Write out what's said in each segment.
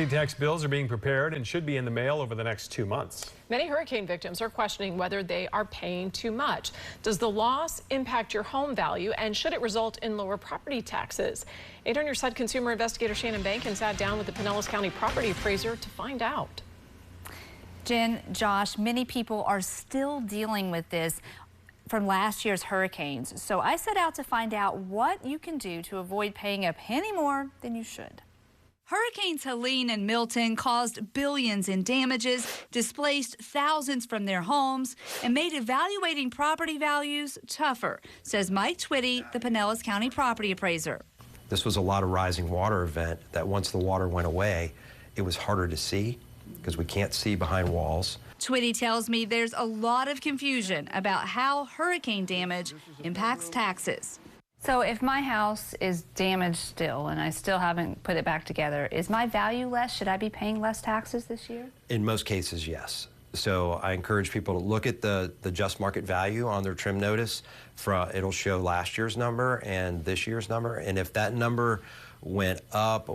Property tax bills are being prepared and should be in the mail over the next 2 months. Many hurricane victims are questioning whether they are paying too much. Does the loss impact your home value, and should it result in lower property taxes? 8 on Your Side consumer investigator Shannon Behnken sat down with the Pinellas County property appraiser to find out. Jen, Josh, many people are still dealing with this from last year's hurricanes. So I set out to find out what you can do to avoid paying a penny more than you should. Hurricanes Helene and Milton caused billions in damages, displaced thousands from their homes, and made evaluating property values tougher, says Mike Twitty, the Pinellas County property appraiser. This was a lot of rising water event that once the water went away, it was harder to see because we can't see behind walls. Twitty tells me there's a lot of confusion about how hurricane damage impacts taxes. So if my house is damaged still and I still haven't put it back together, is my value less? Should I be paying less taxes this year? In most cases, yes. So I encourage people to look at the just market value on their trim notice. It'll show last year's number and this year's number. And if that number went up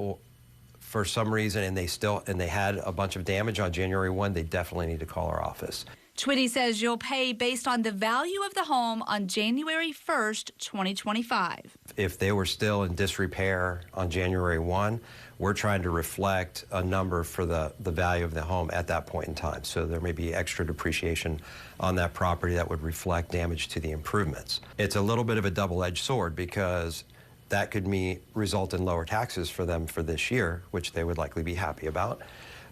for some reason and they had a bunch of damage on January 1, they definitely need to call our office. Twitty says you'll pay based on the value of the home on January 1st, 2025. If they were still in disrepair on January 1, we're trying to reflect a number for the value of the home at that point in time. So there may be extra depreciation on that property that would reflect damage to the improvements. It's a little bit of a double-edged sword because that could result in lower taxes for them for this year, which they would likely be happy about.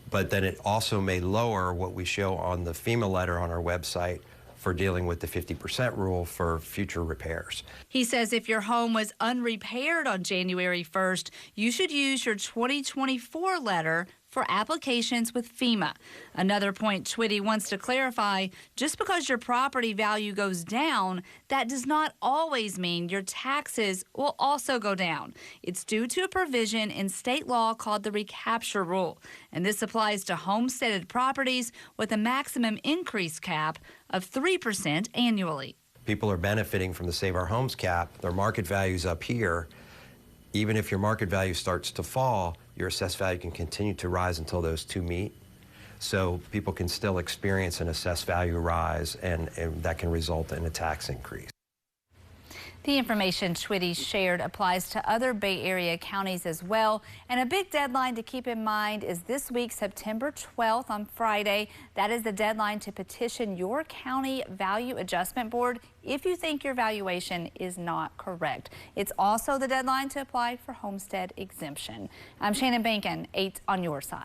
But then it also may lower what we show on the FEMA letter on our website for dealing with the 50% rule for future repairs. He says if your home was unrepaired on January 1st, you should use your 2024 letter for applications with FEMA. Another point Twitty wants to clarify, just because your property value goes down, that does not always mean your taxes will also go down. It's due to a provision in state law called the recapture rule, and this applies to homesteaded properties with a maximum increase cap of 3% annually. People are benefiting from the Save Our Homes cap. Their market value's up here. Even if your market value starts to fall, your assessed value can continue to rise until those two meet. So people can still experience an assessed value rise, and that can result in a tax increase. The information Twitty shared applies to other Bay Area counties as well. And a big deadline to keep in mind is this week, September 12th on Friday. That is the deadline to petition your county value adjustment board if you think your valuation is not correct. It's also the deadline to apply for homestead exemption. I'm Shannon Behnken, 8 on Your Side.